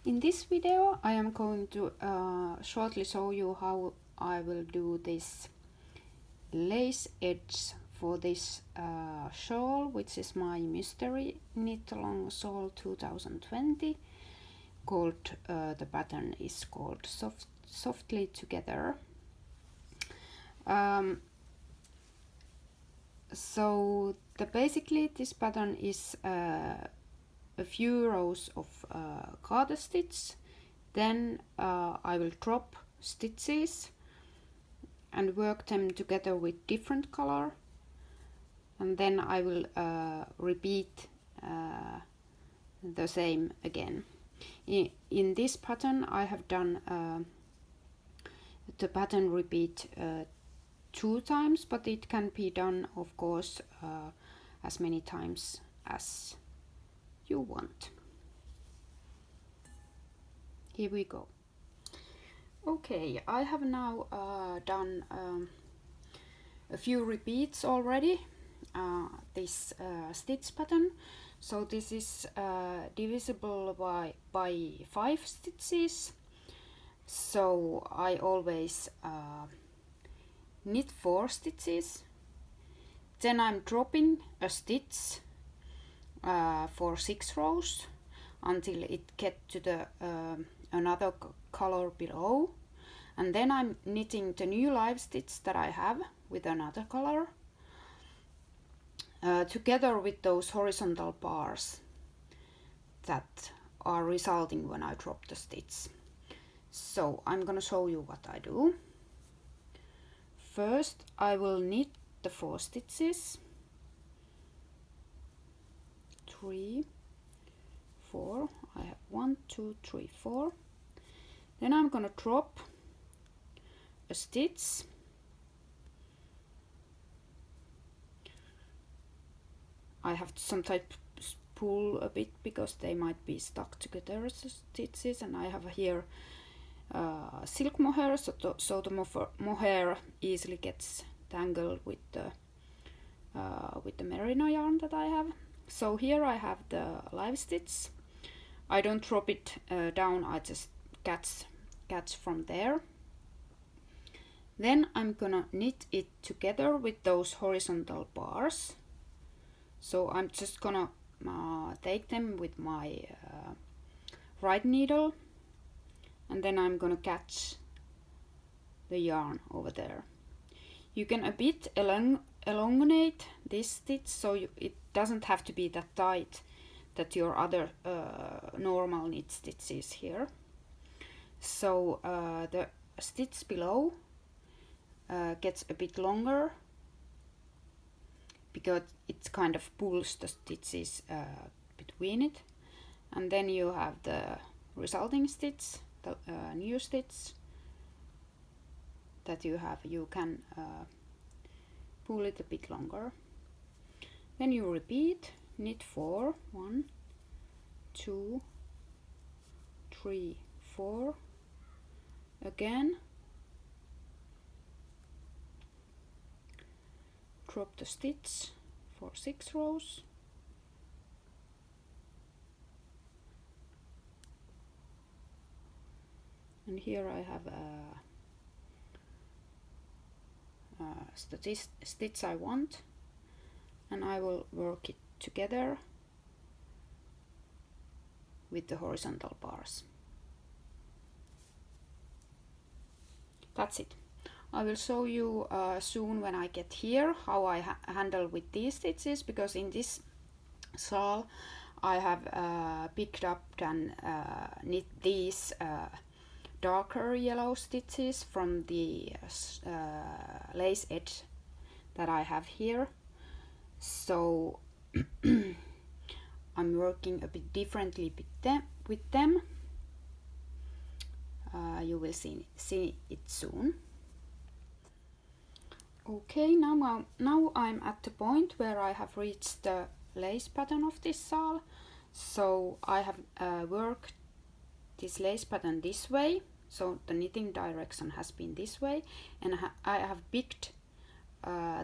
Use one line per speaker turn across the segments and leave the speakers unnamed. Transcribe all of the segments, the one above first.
In this video I am going to shortly show you how I will do this lace edge for this shawl, which is my mystery Knitalong shawl 2020, called the pattern is called Softly Together. So basically this pattern is a few rows of garter stitch, then I will drop stitches and work them together with different color, and then I will repeat the same again. In this pattern I have done the pattern repeat 2 times, but it can be done of course as many times as you want. Here we go. Okay, I have now done a few repeats already, this stitch pattern. So this is divisible by 5 stitches. So I always knit 4 stitches, then I'm dropping a stitch for 6 rows until it gets to the another color below, and then I'm knitting the new live stitch that I have with another color together with those horizontal bars that are resulting when I drop the stitch. So I'm gonna show you what I do. First I will knit the 4 stitches, 3, 4, I have 1, 2, 3, 4. Then I'm gonna drop a stitch, I have to sometimes pull a bit because they might be stuck together as stitches, and I have here silk mohair, so the mohair easily gets tangled with the merino yarn that I have. So here I have the live stitch. I don't drop it down, I just catch from there. Then I'm gonna knit it together with those horizontal bars. So I'm just gonna take them with my right needle, and then I'm gonna catch the yarn over there. You can a bit elongate this stitch, so it doesn't have to be that tight that your other normal knit stitch is here. So the stitch below gets a bit longer because it kind of pulls the stitches between it, and then you have the resulting stitch, the new stitch that you have. You can pull it a bit longer. Then you repeat, knit 4, 1, 2, 3, 4, again, drop the stitch for 6 rows, and here I have a stitch I want, and I will work it together with the horizontal bars. That's it. I will show you soon when I get here how I handle with these stitches, because in this shawl I have picked up and knit these darker yellow stitches from the lace edge that I have here. So I'm working a bit differently with them. You will see it soon. Okay, now I'm at the point where I have reached the lace pattern of this shawl. So I have worked this lace pattern this way, so the knitting direction has been this way, and I have picked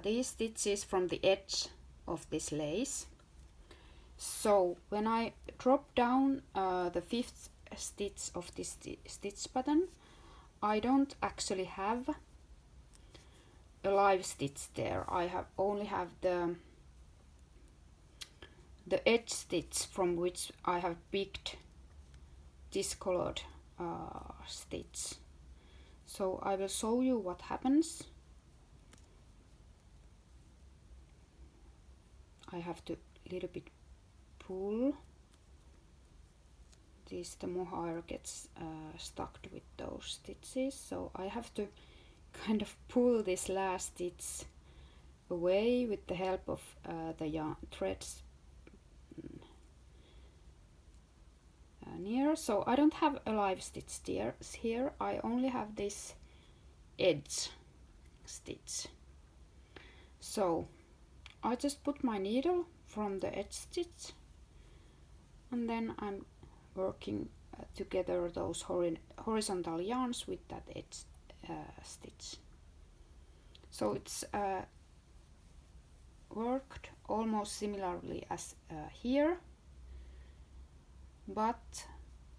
these stitches from the edge of this lace. So when I drop down the 5th stitch of this stitch pattern. I don't actually have a live stitch there. I only have the edge stitch from which I have picked this colored stitch. So I will show you what happens. I have to little bit pull this, the mohair gets stuck with those stitches, so I have to kind of pull this last stitch away with the help of the yarn threads near. So I don't have a live stitch here, I only have this edge stitch. So I just put my needle from the edge stitch, and then I'm working together those horizontal yarns with that edge stitch. So it's worked almost similarly as here, but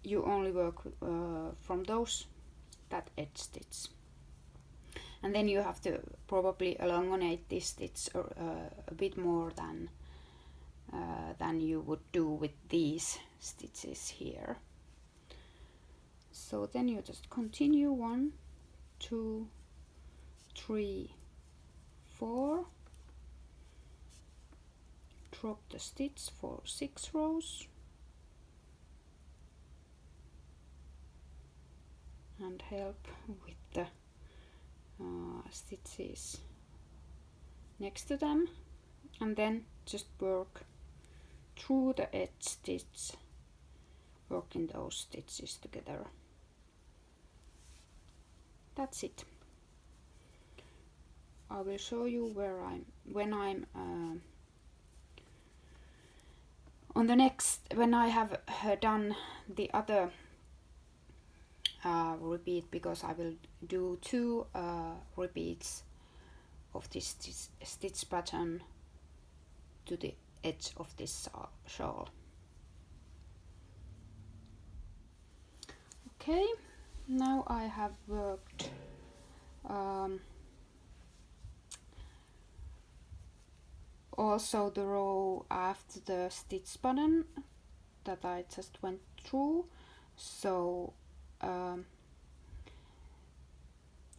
you only work from that edge stitch. And then you have to probably elongate this stitch a bit more than you would do with these stitches here. So then you just continue 1, 2, 3, 4, drop the stitch for 6 rows, and help with the stitches next to them, and then just work through the edge stitch, working those stitches together. That's it. I will show you when I'm on the next, when I have done the other repeat, because I will do 2 repeats of this stitch pattern to the edge of this shawl. Okay, now I have worked also the row after the stitch pattern that I just went through. So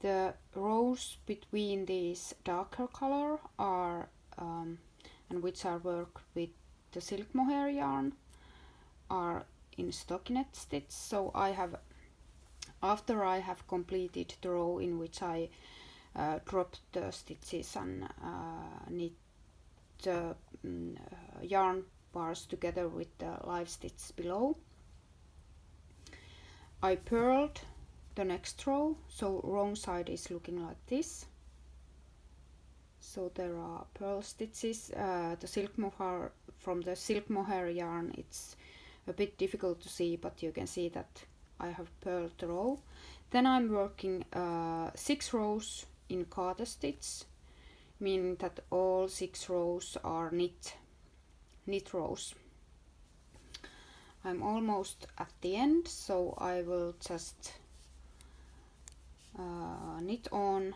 the rows between these darker color are and which are worked with the silk mohair yarn are in stockinette stitch. So I have, after I have completed the row in which I dropped the stitches and knit the yarn bars together with the live stitch below, I purled the next row, so wrong side is looking like this. So there are purl stitches. The silk mohair, from the silk mohair yarn, it's a bit difficult to see, but you can see that I have purled the row. Then I'm working 6 rows in garter stitch, meaning that all 6 rows are knit rows. I'm almost at the end, so I will just knit on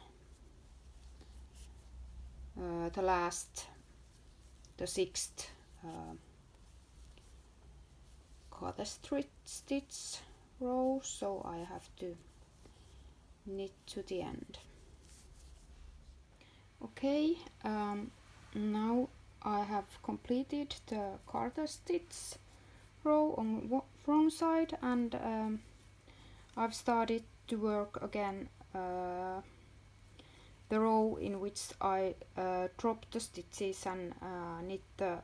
the 6th garter stitch row, so I have to knit to the end. Okay, now I have completed the garter stitch row on front side, and I've started to work again the row in which I dropped the stitches and knit the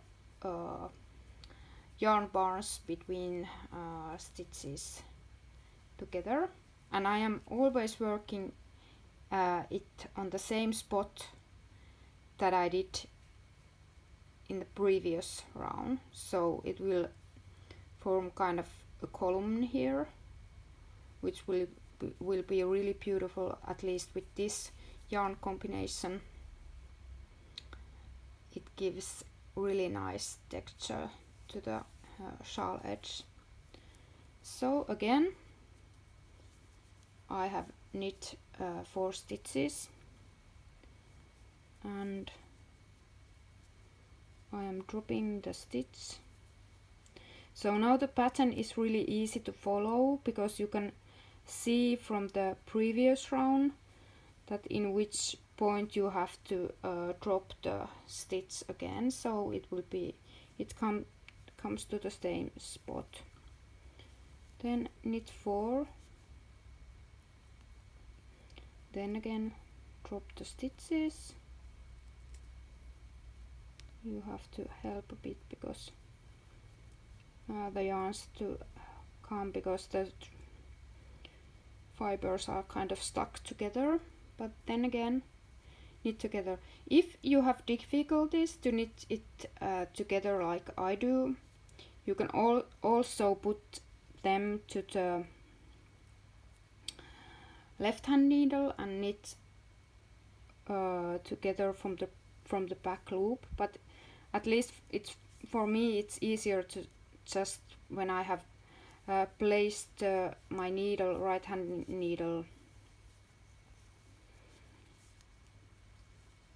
yarn bars between stitches together. And I am always working it on the same spot that I did in the previous round, so it will form kind of a column here, which will be really beautiful, at least with this yarn combination. It gives really nice texture to the shawl edge. So again I have knit 4 stitches, and I am dropping the stitch. So now the pattern is really easy to follow, because you can see from the previous round that in which point you have to drop the stitch again, so it will be, comes to the same spot. Then knit 4, then again drop the stitches. You have to help a bit because the yarns to come, because the fibers are kind of stuck together, but then again knit together. If you have difficulties to knit it together like I do, you can also put them to the left hand needle and knit together from the back loop, but at least it's, for me it's easier to just, when I have placed my needle, right hand needle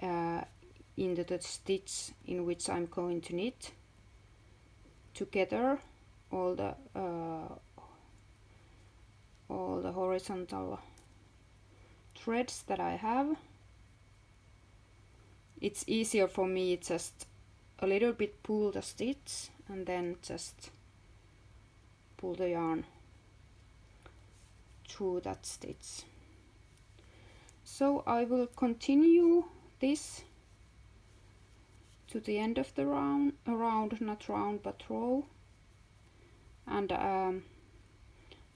into the stitch in which I'm going to knit together all the horizontal threads that I have. It's easier for me just a little bit pull the stitch and then just pull the yarn through that stitch. So I will continue this to the end of the round, not round but row, and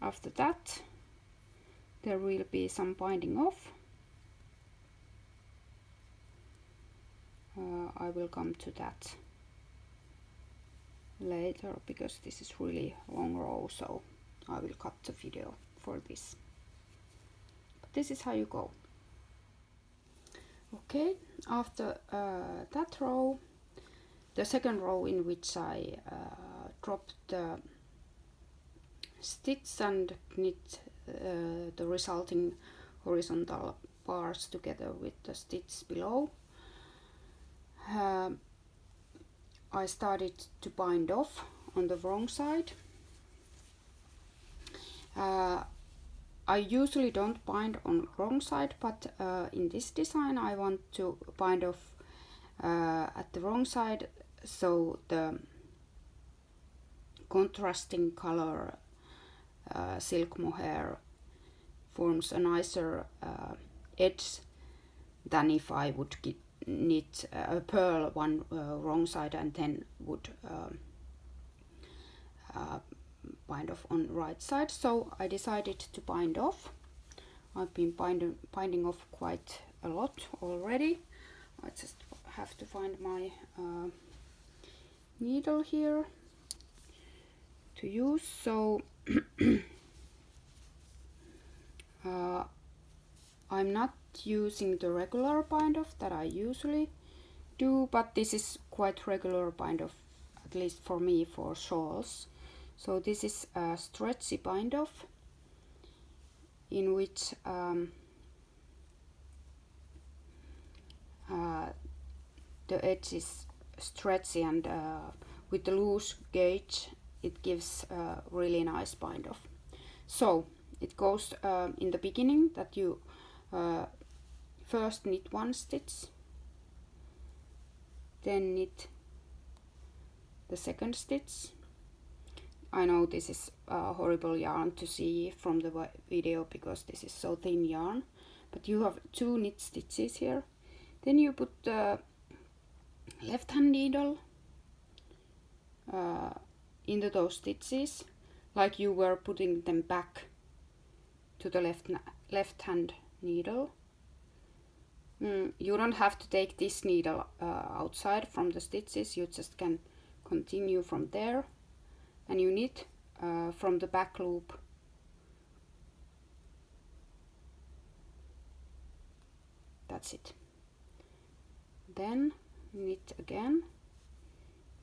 after that there will be some binding off. I will come to that later because this is really long row, so I will cut the video for this. But this is how you go. Okay, after that row, the second row in which I dropped the stitch and knit the resulting horizontal bars together with the stitch below, I started to bind off on the wrong side. I usually don't bind on wrong side, but in this design I want to bind off at the wrong side, so the contrasting color silk mohair forms a nicer edge than if I would knit a purl one wrong side and then would bind off on right side. So I decided to bind off. I've been binding off quite a lot already. I just have to find my needle here to use. So I'm not using the regular bind off that I usually do, but this is quite regular bind off, at least for me, for shawls. So this is a stretchy bind off in which the edge is stretchy, and with the loose gauge it gives a really nice bind off. So it goes in the beginning that you first knit one stitch, then knit the second stitch. I know this is a horrible yarn to see from the video because this is so thin yarn, but you have 2 knit stitches here. Then you put the left hand needle into those stitches like you were putting them back to the left hand needle. You don't have to take this needle outside from the stitches, you just can continue from there, and you knit from the back loop that's it. Then knit again.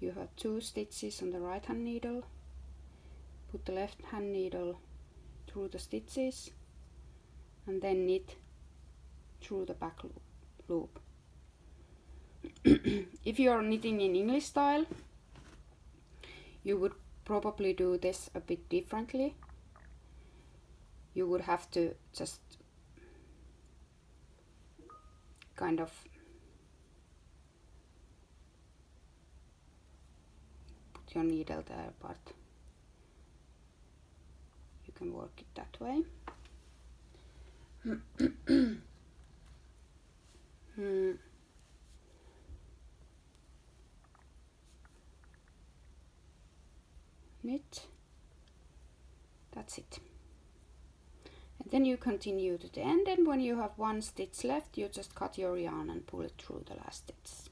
You have 2 stitches on the right hand needle, put the left hand needle through the stitches and then knit through the back loop. If you are knitting in English style, you would probably do this a bit differently. You would have to just kind of put your needle there, but you can work it that way. Knit. That's it. And then you continue to the end, and when you have one stitch left, you just cut your yarn and pull it through the last stitch.